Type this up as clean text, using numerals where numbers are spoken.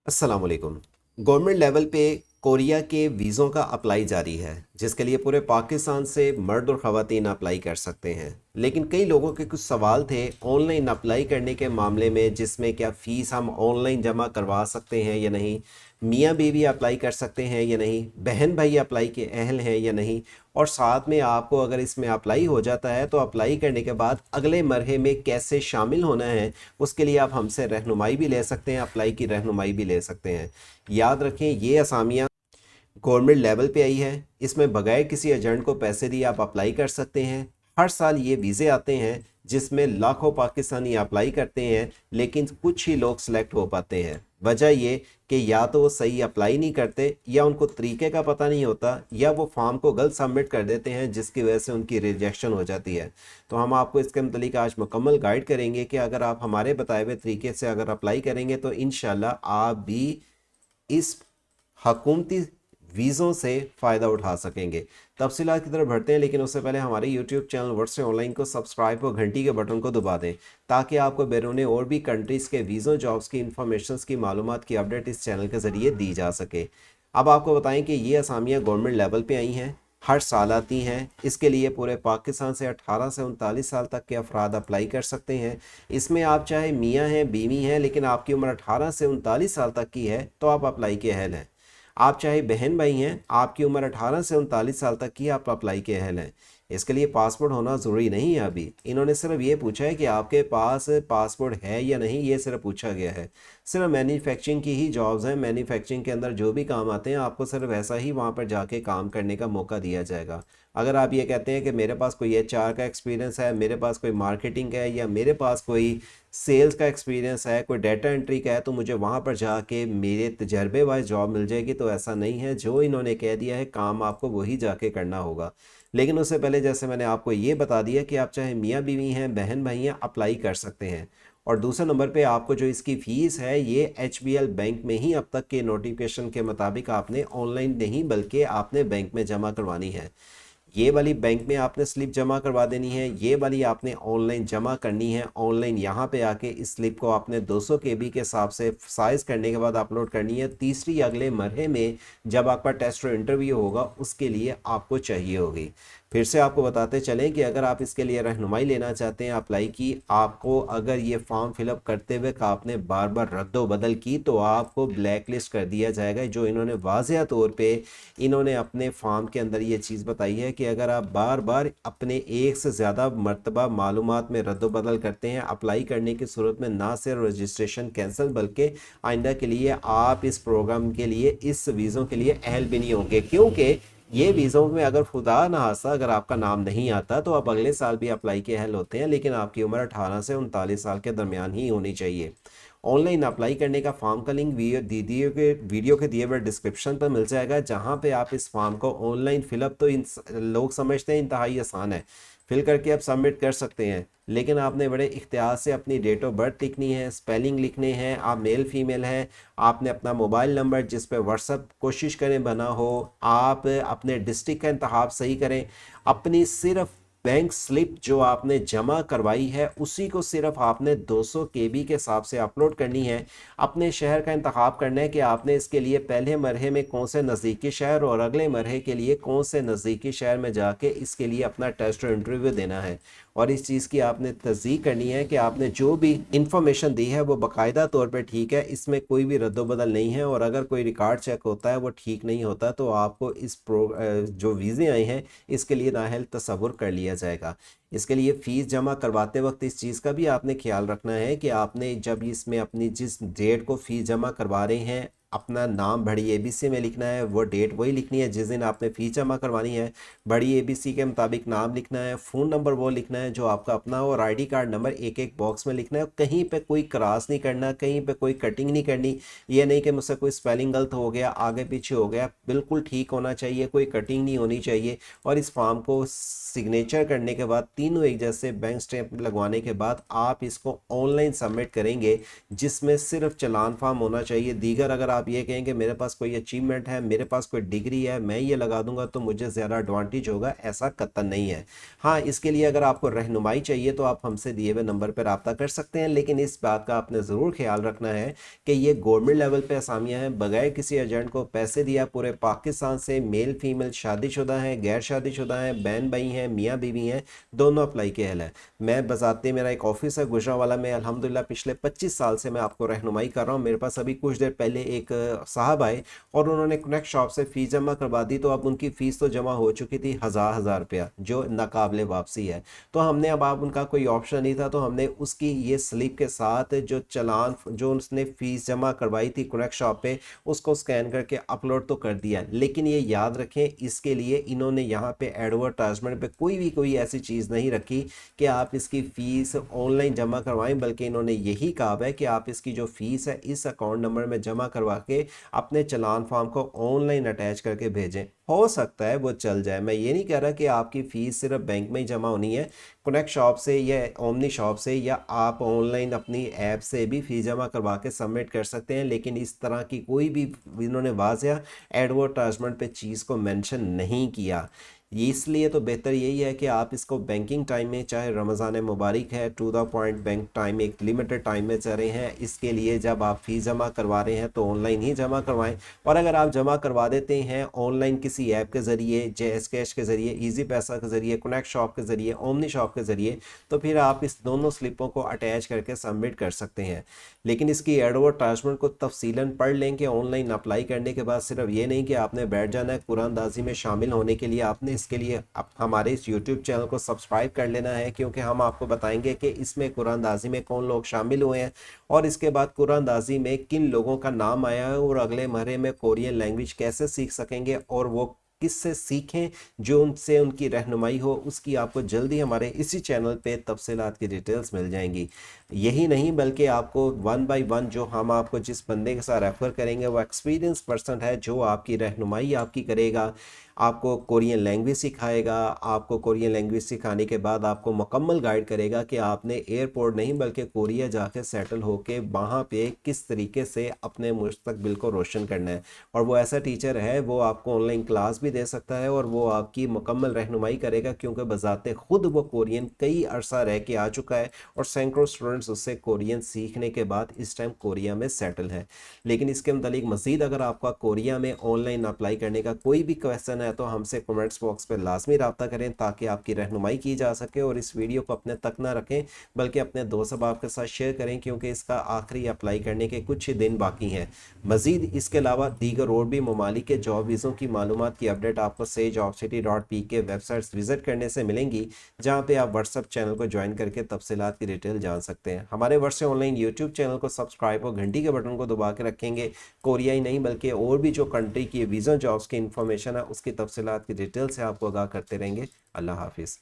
अस्सलाम वालेकुम। Government level पे कोरिया के वीज़ों का अप्लाई जारी है, जिसके लिए पूरे पाकिस्तान से मर्द और ख़वातीन अप्लाई कर सकते हैं। लेकिन कई लोगों के कुछ सवाल थे ऑनलाइन अप्लाई करने के मामले में, जिसमें क्या फ़ीस हम ऑनलाइन जमा करवा सकते हैं या नहीं, मियाँ बीवी अप्लाई कर सकते हैं या नहीं, बहन भाई अप्लाई के अहल हैं या नहीं, और साथ में आपको अगर इसमें अप्लाई हो जाता है तो अप्लाई करने के बाद अगले मरहे में कैसे शामिल होना है, उसके लिए आप हमसे रहनुमाई भी ले सकते हैं, अप्लाई की रहनुमाई भी ले सकते हैं। याद रखें, ये असामियाँ गवर्नमेंट लेवल पे आई है। इसमें बगैर किसी एजेंट को पैसे दिए आप अप्लाई कर सकते हैं। हर साल ये वीज़े आते हैं जिसमें लाखों पाकिस्तानी अप्लाई करते हैं, लेकिन कुछ ही लोग सिलेक्ट हो पाते हैं। वजह ये कि या तो वो सही अप्लाई नहीं करते, या उनको तरीके का पता नहीं होता, या वो फॉर्म को गलत सबमिट कर देते हैं, जिसकी वजह से उनकी रिजेक्शन हो जाती है। तो हम आपको इसके मतलब आज मुकम्मल गाइड करेंगे कि अगर आप हमारे बताए हुए तरीके से अगर अप्लाई करेंगे तो इंशाल्लाह आप भी इस हकूमती वीज़ों से फ़ायदा उठा सकेंगे। तफसीलात की तरफ बढ़ते हैं, लेकिन उससे पहले हमारे यूट्यूब चैनल वर्ड से ऑनलाइन को सब्सक्राइब और घंटी के बटन को दबा दें, ताकि आपको बैरून और भी कंट्रीज़ के वीज़ों जॉब्स की इंफॉर्मेशन की मालूमात की अपडेट इस चैनल के ज़रिए दी जा सके। अब आपको बताएं कि ये असामियाँ गवर्नमेंट लेवल पर आई हैं, हर साल आती हैं। इसके लिए पूरे पाकिस्तान से 18 से 39 साल तक के अफराद अप्लाई कर सकते हैं। इसमें आप चाहे मियाँ हैं बीवी हैं, लेकिन आपकी उम्र 18 से 39 साल तक की है तो आप अप्लाई के अहल हैं। आप चाहे बहन भाई हैं, आपकी उम्र 18 से 39 साल तक की, आप अप्लाई के अहल हैं। इसके लिए पासपोर्ट होना ज़रूरी नहीं है। अभी इन्होंने सिर्फ ये पूछा है कि आपके पास पासपोर्ट है या नहीं, ये सिर्फ पूछा गया है। सिर्फ मैन्युफैक्चरिंग की ही जॉब्स हैं, मैन्युफैक्चरिंग के अंदर जो भी काम आते हैं आपको सिर्फ ऐसा ही वहाँ पर जाके काम करने का मौका दिया जाएगा। अगर आप ये कहते हैं कि मेरे पास कोई HR का एक्सपीरियंस है, मेरे पास कोई मार्केटिंग का है, या मेरे पास कोई सेल्स का एक्सपीरियंस है, कोई डाटा एंट्री का है, तो मुझे वहाँ पर जाके मेरे तजर्बे वाइज जॉब मिल जाएगी, तो ऐसा नहीं है। जो इन्होंने कह दिया है काम आपको वही जाके करना होगा। लेकिन उससे पहले जैसे मैंने आपको ये बता दिया कि आप चाहे मियाँ बीवी हैं, बहन भाई हैं, अप्लाई कर सकते हैं। और दूसरे नंबर पे आपको जो इसकी फ़ीस है, ये HBL बैंक में ही अब तक के नोटिफिकेशन के मुताबिक आपने ऑनलाइन नहीं बल्कि आपने बैंक में जमा करवानी है। ये वाली बैंक में आपने स्लिप जमा करवा देनी है, ये वाली आपने ऑनलाइन जमा करनी है। ऑनलाइन यहाँ पे आके इस स्लिप को आपने 200 KB के हिसाब से साइज़ करने के बाद अपलोड करनी है। तीसरी अगले मरहे में जब आपका टेस्ट और इंटरव्यू होगा उसके लिए आपको चाहिए होगी। फिर से आपको बताते चलें कि अगर आप इसके लिए रहनुमाई लेना चाहते हैं अप्लाई की, आपको अगर ये फॉर्म फिलअप करते हुए का आपने बार बार रद्दो बदल की तो आपको ब्लैक लिस्ट कर दिया जाएगा। जो इन्होंने वाज़ेह तौर पे इन्होंने अपने फॉर्म के अंदर ये चीज़ बताई है कि अगर आप बार बार अपने एक से ज़्यादा मरतबा मालूमात में रद्दो बदल करते हैं अप्लाई करने की सूरत में, ना सिर्फ रजिस्ट्रेशन कैंसिल बल्कि आइंदा के लिए आप इस प्रोग्राम के लिए, इस वीज़ों के लिए अहल भी नहीं होंगे। क्योंकि ये वीज़ों में अगर खुदा ना खास्ता अगर आपका नाम नहीं आता तो आप अगले साल भी अप्लाई के अहल होते हैं, लेकिन आपकी उम्र 18 से 39 साल के दरमियान ही होनी चाहिए। ऑनलाइन अप्लाई करने का फॉर्म का लिंक वीडियो के दिए हुए डिस्क्रिप्शन पर मिल जाएगा, जहां पे आप इस फॉर्म को ऑनलाइन फिलअप तो लोग समझते हैं इंतहाई आसान है, फिल करके आप सबमिट कर सकते हैं। लेकिन आपने बड़े इख्तियार से अपनी डेट ऑफ बर्थ लिखनी है, स्पेलिंग लिखने हैं, आप मेल फीमेल हैं, आपने अपना मोबाइल नंबर जिस पे व्हाट्सअप कोशिश करें बना हो, आप अपने डिस्ट्रिक्ट का इंतखाब सही करें, अपनी सिर्फ बैंक स्लिप जो आपने जमा करवाई है उसी को सिर्फ आपने 200 KB के हिसाब से अपलोड करनी है। अपने शहर का इंतखाब करना है कि आपने इसके लिए पहले मरहे में कौन से नज़दीकी शहर और अगले मरहे के लिए कौन से नज़दीकी शहर में जाके इसके लिए अपना टेस्ट और इंटरव्यू देना है। और इस चीज़ की आपने तस्दीक करनी है कि आपने जो भी इंफॉर्मेशन दी है वो बाकायदा तौर पे ठीक है, इसमें कोई भी रद्दोबदल नहीं है। और अगर कोई रिकॉर्ड चेक होता है वो ठीक नहीं होता तो आपको जो वीज़े आए हैं इसके लिए नाअहल तस्वुर कर लिया जाएगा। इसके लिए फ़ीस जमा करवाते वक्त इस चीज़ का भी आपने ख्याल रखना है कि आपने जब इसमें अपनी जिस डेट को फ़ीस जमा करवा रहे हैं अपना नाम बड़ी ABC में लिखना है, वो डेट वही लिखनी है जिस दिन आपने फ़ीस जमा करवानी है। बड़ी ABC के मुताबिक नाम लिखना है, फ़ोन नंबर वो लिखना है जो आपका अपना हो, और ID कार्ड नंबर एक एक बॉक्स में लिखना है। कहीं पे कोई क्रॉस नहीं करना, कहीं पे कोई कटिंग नहीं करनी। ये नहीं कि मुझसे कोई स्पेलिंग गलत हो गया, आगे पीछे हो गया, बिल्कुल ठीक होना चाहिए, कोई कटिंग नहीं होनी चाहिए। और इस फॉर्म को सिग्नेचर करने के बाद तीनों एक जैसे बैंक स्टैंप लगवाने के बाद आप इसको ऑनलाइन सबमिट करेंगे, जिसमें सिर्फ चालान फॉर्म होना चाहिए। दीगर अगर आप ये कहें कि मेरे पास कोई अचीवमेंट है, मेरे पास कोई डिग्री है, मैं ये लगा दूंगा तो मुझे ज़्यादा एडवांटेज होगा, ऐसा कतई नहीं है। हाँ, इसके लिए अगर आपको रहनुमाई चाहिए तो आप हमसे दिए हुए नंबर पर रब्ता कर सकते हैं, लेकिन इस बात का आपने ज़रूर ख्याल रखना है कि ये गवर्नमेंट लेवल पे असामियाँ हैं, बगैर किसी एजेंट को पैसे दिया पूरे पाकिस्तान से मेल फीमेल शादीशुदा हैं, गैर शादीशुदा हैं, बहन भाई हैं, मियाँ बीवी हैं, दोनों अप्लाई के हल है। मैं बजाते मेरा एक ऑफिस है गुजरांवाला में, अल्हम्दुलिल्लाह पिछले 25 साल से मैं आपको रहनुमाई कर रहा हूँ। मेरे पास अभी कुछ देर पहले एक साहब आए और उन्होंने कनेक्ट शॉप से फ़ीस जमा करवा दी, तो अब उनकी फ़ीस तो जमा हो चुकी थी हज़ार रुपया, जो नाकाबिले वापसी है। तो हमने अब आप उनका कोई ऑप्शन नहीं था, तो हमने उसकी ये स्लिप के साथ जो चलान जो उसने फ़ीस जमा करवाई थी कनेक्ट शॉप पे, उसको स्कैन करके अपलोड तो कर दिया। लेकिन ये याद रखें, इसके लिए इन्होंने यहाँ पे एडवर्टाइजमेंट पे कोई ऐसी चीज़ नहीं रखी कि आप इसकी फ़ीस ऑनलाइन जमा करवाएं, बल्कि इन्होंने यही कहा है कि आप इसकी जो फ़ीस है इस अकाउंट नंबर में जमा करवा के अपने चलान फॉर्म को ऑनलाइन अटैच करके भेजें। हो सकता है वो चल जाए। मैं ये नहीं कह रहा कि आपकी फ़ीस सिर्फ बैंक में ही जमा होनी है, कनेक्ट शॉप से या ओमनी शॉप से, या आप ऑनलाइन अपनी ऐप से भी फ़ीस जमा करवा के सबमिट कर सकते हैं। लेकिन इस तरह की कोई भी इन्होंने वाज़िया एडवर्टाइजमेंट पे चीज़ को मेंशन नहीं किया। इसलिए तो बेहतर यही है कि आप इसको बैंकिंग टाइम में, चाहे रमज़ान मुबारक है, to the point bank time एक लिमिटेड टाइम में चल रहे हैं, इसके लिए जब आप फ़ीस जमा करवा रहे हैं तो ऑनलाइन ही जमा करवाएं। और अगर आप जमा करवा देते हैं ऑनलाइन किसी ऐप के ज़रिए, जैस कैश के ज़रिए, ईजी पैसा के ज़रिए, कनेक्ट शॉप के ज़रिए, ओमनी शॉप के ज़रिए, तो फिर आप इस दोनों स्लिपों को अटैच करके सबमिट कर सकते हैं। लेकिन इसकी एडवर्टाइजमेंट को तफसीलन पढ़ लें कि ऑनलाइन अप्लाई करने के बाद सिर्फ ये नहीं कि आपने बैठ जाना है। कुरानदाजी में शामिल होने के लिए आपने इसके लिए हमारे इस यूट्यूब चैनल को सब्सक्राइब कर लेना है, क्योंकि हम आपको बताएंगे कि इसमें कुरानदाजी में कौन लोग शामिल हुए हैं और इसके बाद कुरानदाजी में किन लोगों का नाम आया है, और अगले महीने में कोरियन लैंग्वेज कैसे सीख सकेंगे और वो किससे सीखें जो उनसे उनकी रहनुमाई हो, उसकी आपको जल्दी हमारे इसी चैनल पे तफसीलात की डिटेल्स मिल जाएंगी। यही नहीं बल्कि आपको 1 बाय 1 जो हम आपको जिस बंदे के साथ रेफ़र करेंगे वो एक्सपीरियंस पर्सन है, जो आपकी रहनुमाई आपकी करेगा, आपको कोरियन लैंग्वेज सिखाएगा, आपको कोरियन लैंग्वेज सिखाने के बाद आपको मुकम्मल गाइड करेगा कि आपने एयरपोर्ट नहीं बल्कि कोरिया जाके सेटल होके वहाँ पे किस तरीके से अपने मुस्तकबिल को रोशन करना है। और वो ऐसा टीचर है, वो आपको ऑनलाइन क्लास भी दे सकता है और वो आपकी मुकम्मल रहनुमाई करेगा, क्योंकि बजाते खुद वो कोरियन कई अरसा रह के आ चुका है और सैकड़ों स्टूडेंट्स उससे कोरियन सीखने के बाद इस टाइम कोरिया में सेटल है। लेकिन इसके मुतालिक मज़ीद अगर आपका कोरिया में ऑनलाइन अप्लाई करने का कोई भी क्वेश्चन है तो हमसे कमेंट्स बॉक्स पर लाजमी रब्ता करें, ताकि आपकी रहनुमाई की जा सके। और इस वीडियो को अपने तक ना रखें बल्कि अपने दोस्त अहबाब के साथ शेयर करें, क्योंकि इसका आखिरी अप्लाई करने के कुछ ही दिन बाकी हैं। मज़ीद इसके अलावा दीगर और भी ममालिक के जॉब वीज़ों की मालूमात की अपडेट आपको SayJobCity.pk वेबसाइट्स विजिट करने से मिलेंगी, जहाँ पे आप व्हाट्सएप चैनल को ज्वाइन करके तफसीलात की डिटेल जान सकते हैं। हमारे वर्ष ऑनलाइन यूट्यूब चैनल को सब्सक्राइब और घंटी के बटन को दबा के रखेंगे। कोरिया ही नहीं बल्कि और भी जो कंट्री की वीज़ा जॉब्स की इंफॉर्मेशन है उसकी तफसीलात की डिटेल से आपको आगाह करते रहेंगे। अल्लाह हाफिज़।